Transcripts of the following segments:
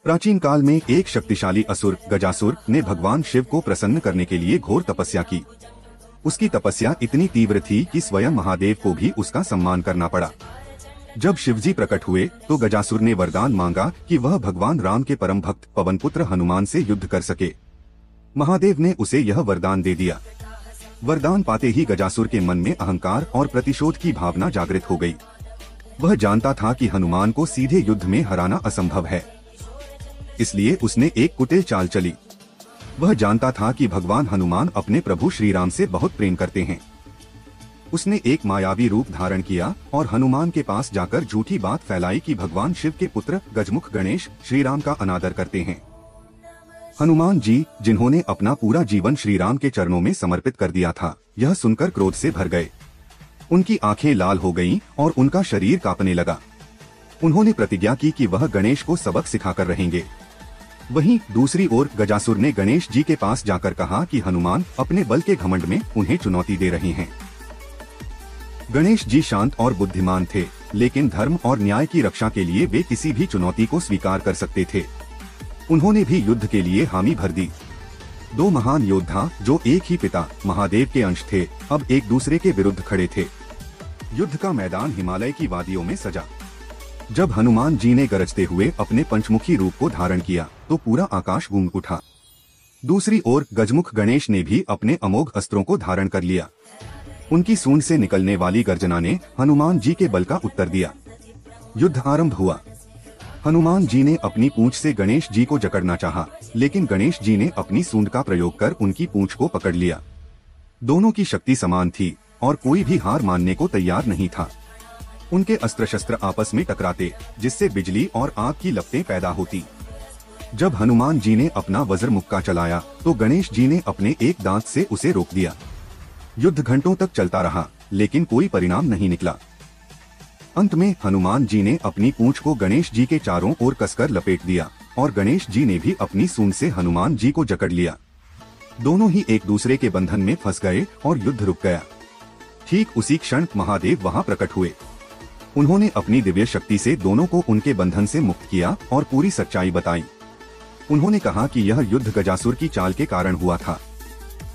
प्राचीन काल में एक शक्तिशाली असुर गजासुर ने भगवान शिव को प्रसन्न करने के लिए घोर तपस्या की। उसकी तपस्या इतनी तीव्र थी कि स्वयं महादेव को भी उसका सम्मान करना पड़ा। जब शिवजी प्रकट हुए तो गजासुर ने वरदान मांगा कि वह भगवान राम के परम भक्त पवनपुत्र हनुमान से युद्ध कर सके। महादेव ने उसे यह वरदान दे दिया। वरदान पाते ही गजासुर के मन में अहंकार और प्रतिशोध की भावना जागृत हो गई। वह जानता था कि हनुमान को सीधे युद्ध में हराना असंभव है, इसलिए उसने एक कुटिल चाल चली। वह जानता था कि भगवान हनुमान अपने प्रभु श्री राम से बहुत प्रेम करते हैं। उसने एक मायावी रूप धारण किया और हनुमान के पास जाकर झूठी बात फैलाई कि भगवान शिव के पुत्र गजमुख गणेश श्री राम का अनादर करते हैं। हनुमान जी, जिन्होंने अपना पूरा जीवन श्री राम के चरणों में समर्पित कर दिया था, यह सुनकर क्रोध से भर गए। उनकी आंखें लाल हो गईं और उनका शरीर कांपने लगा। उन्होंने प्रतिज्ञा की कि वह गणेश को सबक सिखाकर रहेंगे। वहीं दूसरी ओर गजासुर ने गणेश जी के पास जाकर कहा कि हनुमान अपने बल के घमंड में उन्हें चुनौती दे रहे हैं। गणेश जी शांत और बुद्धिमान थे, लेकिन धर्म और न्याय की रक्षा के लिए वे किसी भी चुनौती को स्वीकार कर सकते थे। उन्होंने भी युद्ध के लिए हामी भर दी। दो महान योद्धा जो एक ही पिता महादेव के अंश थे, अब एक दूसरे के विरुद्ध खड़े थे। युद्ध का मैदान हिमालय की वादियों में सजा। जब हनुमान जी ने गरजते हुए अपने पंचमुखी रूप को धारण किया तो पूरा आकाश गूंज उठा। दूसरी ओर गजमुख गणेश ने भी अपने अमोघ अस्त्रों को धारण कर लिया। उनकी सूंड से निकलने वाली गर्जना ने हनुमान जी के बल का उत्तर दिया। युद्ध आरंभ हुआ। हनुमान जी ने अपनी पूंछ से गणेश जी को जकड़ना चाहा, लेकिन गणेश जी ने अपनी सूंड का प्रयोग कर उनकी पूंछ को पकड़ लिया। दोनों की शक्ति समान थी और कोई भी हार मानने को तैयार नहीं था। उनके अस्त्र शस्त्र आपस में टकराते, जिससे बिजली और आग की लपटें पैदा होती। जब हनुमान जी ने अपना वज्र मुक्का चलाया तो गणेश जी ने अपने एक दांत से उसे रोक दिया। युद्ध घंटों तक चलता रहा, लेकिन कोई परिणाम नहीं निकला। अंत में हनुमान जी ने अपनी पूंछ को गणेश जी के चारों ओर कसकर लपेट दिया और गणेश जी ने भी अपनी सूंड से हनुमान जी को जकड़ लिया। दोनों ही एक दूसरे के बंधन में फंस गए और युद्ध रुक गया। ठीक उसी क्षण महादेव वहां प्रकट हुए। उन्होंने अपनी दिव्य शक्ति से दोनों को उनके बंधन से मुक्त किया और पूरी सच्चाई बताई। उन्होंने कहा कि यह युद्ध गजासुर की चाल के कारण हुआ था।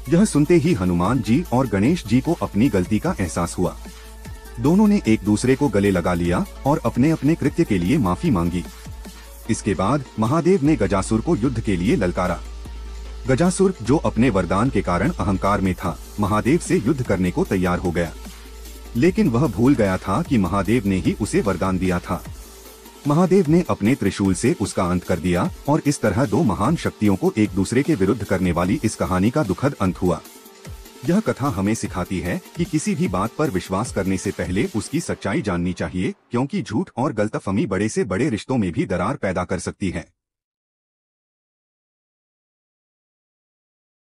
यह सुनते ही हनुमान जी और गणेश जी को अपनी गलती का एहसास हुआ। दोनों ने एक दूसरे को गले लगा लिया और अपने अपने कृत्य के लिए माफी मांगी। इसके बाद महादेव ने गजासुर को युद्ध के लिए ललकारा। गजासुर, जो अपने वरदान के कारण अहंकार में था, महादेव से युद्ध करने को तैयार हो गया, लेकिन वह भूल गया था कि महादेव ने ही उसे वरदान दिया था। महादेव ने अपने त्रिशूल से उसका अंत कर दिया और इस तरह दो महान शक्तियों को एक दूसरे के विरुद्ध करने वाली इस कहानी का दुखद अंत हुआ। यह कथा हमें सिखाती है कि किसी भी बात पर विश्वास करने से पहले उसकी सच्चाई जाननी चाहिए, क्योंकि झूठ और गलतफहमी बड़े से बड़े रिश्तों में भी दरार पैदा कर सकती है।